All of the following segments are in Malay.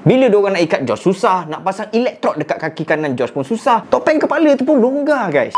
Bila diorang nak ikat Josh susah, nak pasang elektrod dekat kaki kanan Josh pun susah, topeng kepala tu pun longgar guys.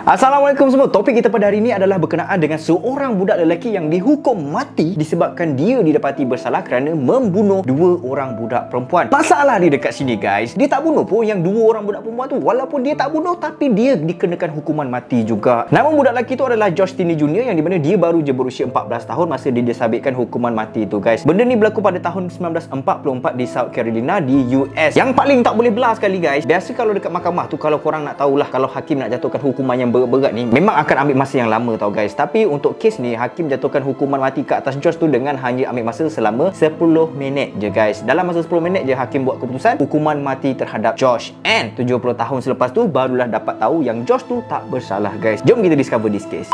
Assalamualaikum semua. Topik kita pada hari ini adalah berkenaan dengan seorang budak lelaki yang dihukum mati disebabkan dia didapati bersalah kerana membunuh dua orang budak perempuan. Masalah dia dekat sini guys, dia tak bunuh pun yang dua orang budak perempuan tu. Walaupun dia tak bunuh, tapi dia dikenakan hukuman mati juga. Nama budak lelaki tu adalah Josh Tinney Jr. yang dimana dia baru je berusia 14 tahun masa dia disabitkan hukuman mati tu guys. Benda ni berlaku pada tahun 1944 di South Carolina di US. Yang paling tak boleh belah sekali guys, biasa kalau dekat mahkamah tu, kalau korang nak tahulah, kalau hakim nak jatuhkan hukuman yang berat ni memang akan ambil masa yang lama tau guys. Tapi untuk kes ni hakim jatuhkan hukuman mati ke atas Josh tu dengan hanya ambil masa selama 10 minit je guys. Dalam masa 10 minit je hakim buat keputusan hukuman mati terhadap Josh. And 70 tahun selepas tu barulah dapat tahu yang Josh tu tak bersalah guys. Jom kita discover this case.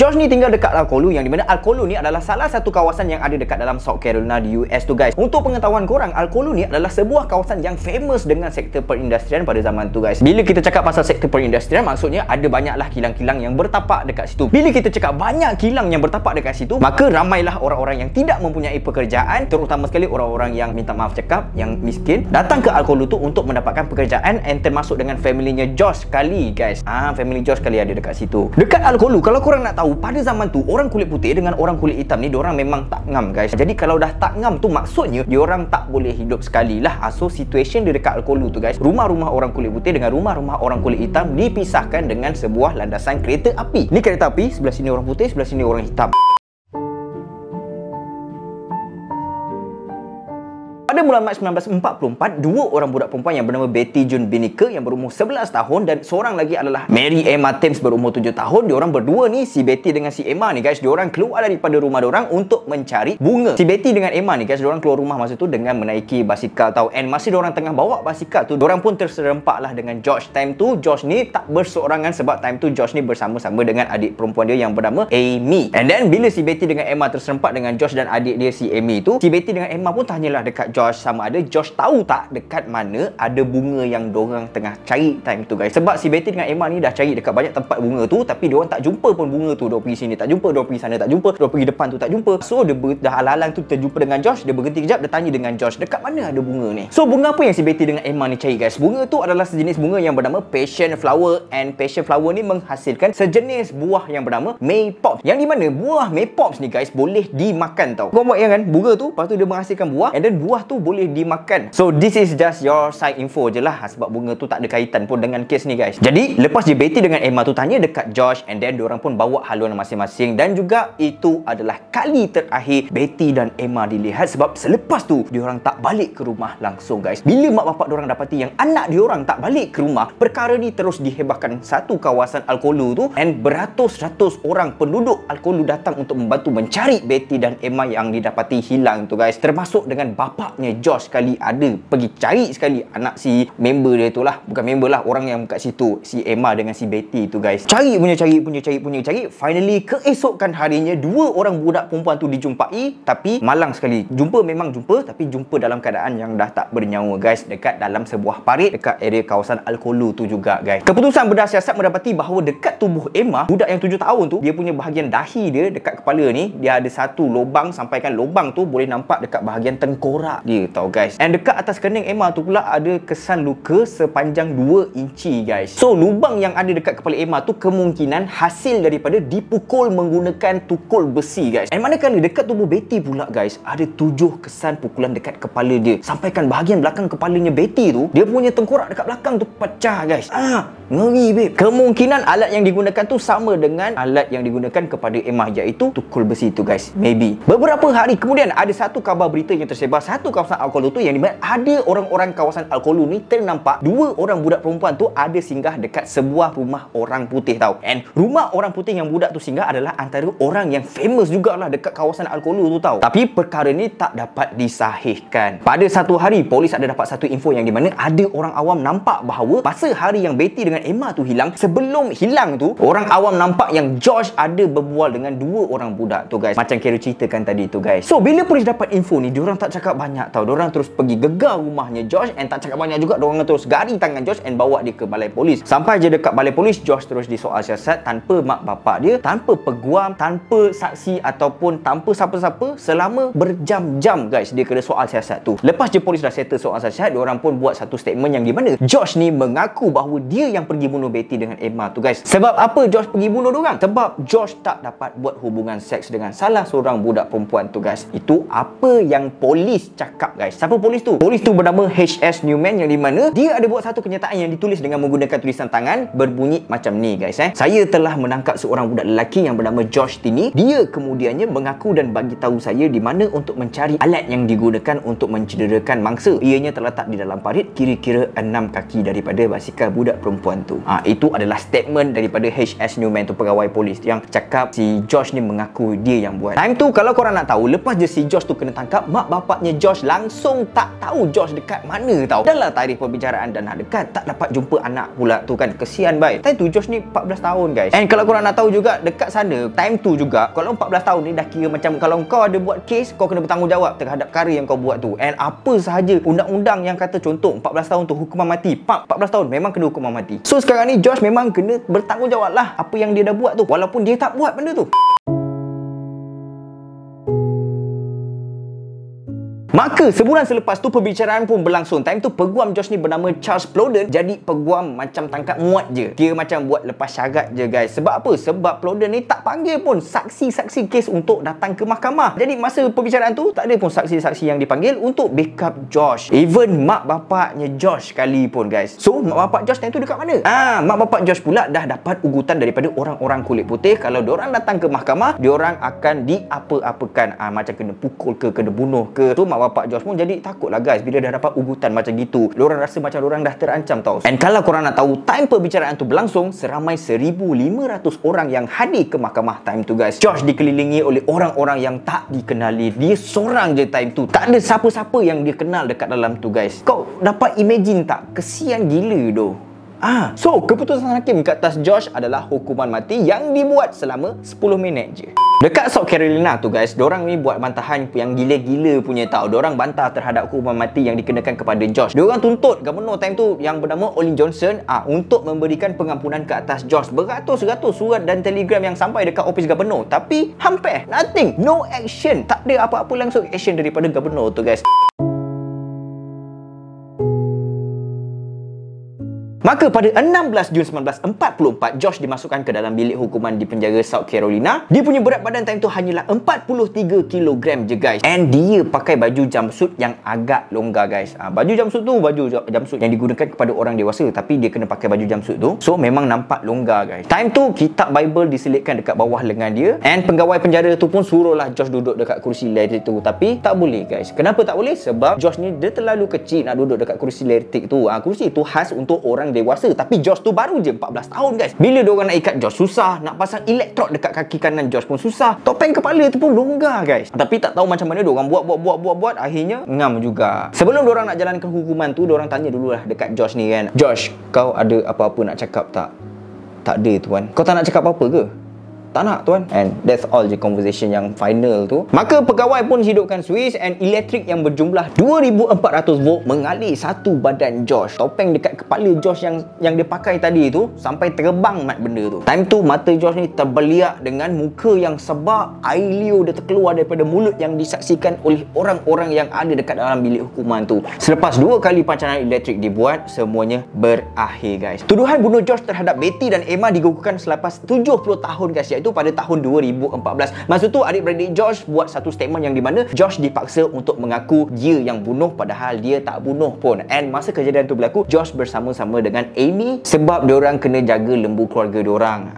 Josh ni tinggal dekat Alcolu, yang dimana Alcolu ni adalah salah satu kawasan yang ada dekat dalam South Carolina di US tu guys. Untuk pengetahuan korang, Alcolu ni adalah sebuah kawasan yang famous dengan sektor perindustrian pada zaman tu guys. Bila kita cakap pasal sektor perindustrian, maksudnya ada banyaklah kilang-kilang yang bertapak dekat situ. Bila kita cakap banyak kilang yang bertapak dekat situ, maka ramailah orang-orang yang tidak mempunyai pekerjaan, terutama sekali orang-orang yang minta maaf cakap, yang miskin, datang ke Alcolu tu untuk mendapatkan pekerjaan, and termasuk dengan familynya Josh sekali guys. Family Josh sekali ada dekat situ. Dekat Alcolu, kalau korang nak tahu, pada zaman tu orang kulit putih dengan orang kulit hitam ni diorang memang tak ngam guys. Jadi kalau dah tak ngam tu maksudnya diorang tak boleh hidup sekali lah. So situation dia dekat Alcolu tu guys, rumah-rumah orang kulit putih dengan rumah-rumah orang kulit hitam dipisahkan dengan sebuah landasan kereta api. Ni kereta api, sebelah sini orang putih, sebelah sini orang hitam. Pada bulan Mac 1944, dua orang budak perempuan yang bernama Betty June Binnicker yang berumur 11 tahun dan seorang lagi adalah Mary Emma Thames berumur 7 tahun. Diorang berdua ni, si Betty dengan si Emma ni guys, diorang keluar daripada rumah diorang untuk mencari bunga. Si Betty dengan Emma ni guys, diorang keluar rumah masa tu dengan menaiki basikal tau. And masa diorang tengah bawa basikal tu, diorang pun terserempak lah dengan Josh. Time tu Josh ni tak berseorangan sebab time tu Josh ni bersama-sama dengan adik perempuan dia yang bernama Amy. And then bila si Betty dengan Emma terserempak dengan Josh dan adik dia si Amy tu, si Betty dengan Emma pun tanyalah dekat Josh sama ada Josh tahu tak dekat mana ada bunga yang diorang tengah cari time tu guys. Sebab si Betty dengan Emma ni dah cari dekat banyak tempat bunga tu, tapi diorang tak jumpa pun bunga tu. Diorang pergi sini tak jumpa, diorang pergi sana tak jumpa, diorang pergi depan tu tak jumpa. So dia dah alang-alang tu terjumpa dengan Josh, dia berhenti kejap, dia tanya dengan Josh, dekat mana ada bunga ni? So bunga apa yang si Betty dengan Emma ni cari guys? Bunga tu adalah sejenis bunga yang bernama passion flower, and passion flower ni menghasilkan sejenis buah yang bernama maypops, yang di mana buah maypops ni guys boleh dimakan tau. Kau buat yang kan bunga tu, lepas tu dia menghasilkan buah, and then buah tu boleh dimakan. So this is just your side info je lah, sebab bunga tu tak ada kaitan pun dengan kes ni guys. Jadi lepas je Betty dengan Emma tu tanya dekat Josh, and then diorang pun bawa haluan masing-masing, dan juga itu adalah kali terakhir Betty dan Emma dilihat, sebab selepas tu diorang tak balik ke rumah langsung guys. Bila mak bapak diorang dapati yang anak diorang tak balik ke rumah, perkara ni terus dihebahkan satu kawasan Alcolu tu, and beratus-ratus orang penduduk Alcolu datang untuk membantu mencari Betty dan Emma yang didapati hilang tu guys. Termasuk dengan bapaknya Josh sekali ada pergi cari sekali anak si member dia tu lah. Bukan member lah, orang yang kat situ, si Emma dengan si Betty tu guys. Cari. Finally keesokan harinya dua orang budak perempuan tu dijumpai, tapi malang sekali. Jumpa memang jumpa, tapi jumpa dalam keadaan yang dah tak bernyawa guys, dekat dalam sebuah parit dekat area kawasan Alcolu tu juga guys. Keputusan berdasar mendapati bahawa dekat tubuh Emma, budak yang 7 tahun tu, dia punya bahagian dahi dia dekat kepala ni, dia ada satu lubang, sampaikan lubang tu boleh nampak dekat bahagian tengkorak dia tau guys. And dekat atas kening Emma tu pula ada kesan luka sepanjang 2 inci guys. So lubang yang ada dekat kepala Emma tu kemungkinan hasil daripada dipukul menggunakan tukul besi guys. And manakala dekat tubuh Betty pula guys, ada 7 kesan pukulan dekat kepala dia. Sampaikan bahagian belakang kepalanya Betty tu, dia punya tengkorak dekat belakang tu pecah guys. Ngeri babe. Kemungkinan alat yang digunakan tu sama dengan alat yang digunakan kepada Emma, iaitu tukul besi tu guys. Maybe. Beberapa hari kemudian ada satu kabar berita yang tersebar, satu kawasan Al-Qolu tu yang di mana ada orang-orang kawasan Al-Qolu ni ternampak dua orang budak perempuan tu ada singgah dekat sebuah rumah orang putih tau. And rumah orang putih yang budak tu singgah adalah antara orang yang famous jugalah dekat kawasan Al-Qolu tu tau. Tapi perkara ni tak dapat disahihkan. Pada satu hari, polis ada dapat satu info yang di mana ada orang awam nampak bahawa masa hari yang Betty dengan Emma tu hilang, sebelum hilang tu, orang awam nampak yang Josh ada berbual dengan dua orang budak tu guys. Macam Kira ceritakan tadi tu guys. So bila polis dapat info ni, diorang tak cakap banyak tau. Diorang terus pergi gegar rumahnya Josh, and tak cakap banyak juga, diorang terus gari tangan Josh and bawa dia ke balai polis. Sampai je dekat balai polis, Josh terus disoal siasat tanpa mak bapak dia, tanpa peguam, tanpa saksi ataupun tanpa siapa-siapa selama berjam-jam guys. Dia kena soal siasat tu. Lepas je polis dah settle soal siasat, diorang pun buat satu statement yang di mana Josh ni mengaku bahawa dia yang pergi bunuh Betty dengan Emma tu guys. Sebab apa Josh pergi bunuh diorang? Sebab Josh tak dapat buat hubungan seks dengan salah seorang budak perempuan tu guys. Itu apa yang polis cakap guys. Siapa polis tu? Polis tu bernama HS Newman, yang di mana dia ada buat satu kenyataan yang ditulis dengan menggunakan tulisan tangan berbunyi macam ni guys. Saya telah menangkap seorang budak lelaki yang bernama Josh Tini. Dia kemudiannya mengaku dan bagi tahu saya di mana untuk mencari alat yang digunakan untuk mencederakan mangsa. Ianya terletak di dalam parit kira-kira 6 kaki daripada basikal budak perempuan tu. Itu adalah statement daripada HS Newman tu, pegawai polis yang cakap si Josh ni mengaku dia yang buat. Time tu kalau korang nak tahu, lepas je si Josh tu kena tangkap, mak bapaknya Josh langsung tak tahu Josh dekat mana tau. Dalam tarikh perbicaraan dan nak dekat, tak dapat jumpa anak pula tu kan. Kesian baik. Time tu Josh ni 14 tahun guys. And kalau korang nak tahu juga, dekat sana time tu juga, kalau 14 tahun ni dah kira macam kalau kau ada buat kes, kau kena bertanggungjawab terhadap perkara yang kau buat tu. And apa sahaja undang-undang yang kata contoh 14 tahun tu hukuman mati, 14 tahun memang kena hukuman mati. So sekarang ni Josh memang kena bertanggungjawab lah apa yang dia dah buat tu, walaupun dia tak buat benda tu. Maka sebulan selepas tu perbicaraan pun berlangsung. Time tu peguam Josh ni bernama Charles Plowden jadi peguam macam tangkap muat je. Dia macam buat lepas syarat je guys. Sebab apa? Sebab Plowden ni tak panggil pun saksi-saksi kes untuk datang ke mahkamah. Jadi masa perbicaraan tu tak ada pun saksi-saksi yang dipanggil untuk backup Josh. Even mak bapaknya Josh sekali pun guys. So mak bapak Josh time tu dekat mana? Mak bapak Josh pula dah dapat ugutan daripada orang-orang kulit putih. Kalau diorang datang ke mahkamah, diorang akan diapa-apakan. Macam kena pukul ke, kena bunuh ke. So mak bapak Josh pun jadi takut lah guys bila dah dapat ugutan macam gitu. Diorang rasa macam diorang dah terancam tau. And kalau korang nak tahu, time perbicaraan tu berlangsung seramai 1,500 orang yang hadir ke mahkamah time tu guys. Josh dikelilingi oleh orang-orang yang tak dikenali. Dia seorang je time tu. Tak ada siapa-siapa yang dia kenal dekat dalam tu guys. Kau dapat imagine tak? Kesian gila doh. So keputusan hakim ke atas Josh adalah hukuman mati yang dibuat selama 10 minit je. Dekat South Carolina tu guys, diorang ni buat bantahan yang gila-gila punya tau. Diorang bantah terhadap hukuman mati yang dikenakan kepada Josh. Diorang tuntut Gubernur time tu yang bernama Olin Johnson untuk memberikan pengampunan ke atas Josh. Beratus-ratus surat dan telegram yang sampai dekat office Gubernur. Tapi hampir nothing, no action. Tak ada apa-apa langsung action daripada Gubernur tu guys. Maka pada 16 Jun 1944, Josh dimasukkan ke dalam bilik hukuman di penjara South Carolina. Dia punya berat badan time tu hanyalah 43 kg je guys. And dia pakai baju jumpsuit yang agak longgar guys. Baju jumpsuit tu baju jumpsuit yang digunakan kepada orang dewasa, tapi dia kena pakai baju jumpsuit tu. So memang nampak longgar guys. Time tu kitab Bible diselitkan dekat bawah lengan dia. And pegawai penjara tu pun suruhlah Josh duduk dekat kursi elektrik tu. Tapi tak boleh guys. Kenapa tak boleh? Sebab Josh ni dia terlalu kecil nak duduk dekat kursi elektrik tu. Kursi tu khas untuk orang dewasa, tapi Josh tu baru je 14 tahun guys. Bila diorang nak ikat Josh susah, nak pasang elektrod dekat kaki kanan Josh pun susah, topeng kepala tu pun longgar guys. Tapi tak tahu macam mana diorang buat, akhirnya ngam juga. Sebelum diorang nak jalankan hukuman tu, diorang tanya dululah dekat Josh ni kan, Josh, kau ada apa-apa nak cakap tak? Tak ada tuan. Kau tak nak cakap apa-apa ke? Tak nak tuan. And that's all je conversation yang final tu. Maka pegawai pun hidupkan switch and elektrik yang berjumlah 2,400 volt mengalir satu badan Josh. Topeng dekat kepala Josh yang dia pakai tadi tu sampai terbang mat benda tu. Time tu mata Josh ni terbeliak dengan muka yang sebab air liur dia terkeluar daripada mulut yang disaksikan oleh orang-orang yang ada dekat dalam bilik hukuman tu. Selepas 2 kali pancaran elektrik dibuat, semuanya berakhir guys. Tuduhan bunuh Josh terhadap Betty dan Emma digugurkan selepas 70 tahun guys, iaitu pada tahun 2014. Masa tu adik-beradik Josh buat satu statement yang di mana Josh dipaksa untuk mengaku dia yang bunuh padahal dia tak bunuh pun. And masa kejadian tu berlaku, Josh bersama-sama dengan Amy sebab diorang kena jaga lembu keluarga diorang.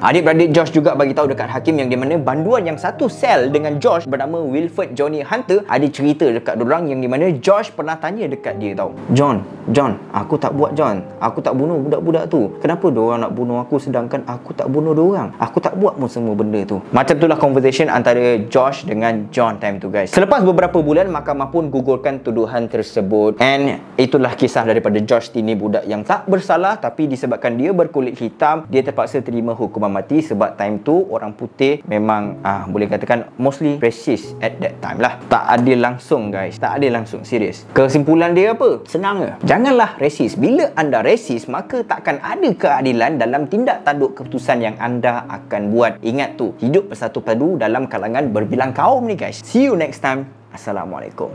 Adik-beradik Josh juga bagi tahu dekat hakim yang di mana banduan yang satu sel dengan Josh bernama Wilford Johnny Hunter ada cerita dekat diorang yang di mana Josh pernah tanya dekat dia tau, John, aku tak buat John, aku tak bunuh budak-budak tu. Kenapa diorang nak bunuh aku sedangkan aku tak bunuh diorang? Aku tak buat pun semua benda tu. Macam itulah conversation antara Josh dengan John time tu guys. Selepas beberapa bulan, mahkamah pun gugurkan tuduhan tersebut. And itulah kisah daripada Josh ini, budak yang tak bersalah tapi disebabkan dia berkulit hitam, dia terpaksa terima hukuman mati sebab time tu orang putih memang boleh katakan mostly racist at that time lah. Tak adil langsung guys, tak adil langsung, serius. Kesimpulan dia apa? Senang je. Janganlah racist. Bila anda racist, maka takkan ada keadilan dalam tindak tanduk keputusan yang anda akan buat. Ingat tu, hidup bersatu padu dalam kalangan berbilang kaum ni guys. See you next time. Assalamualaikum.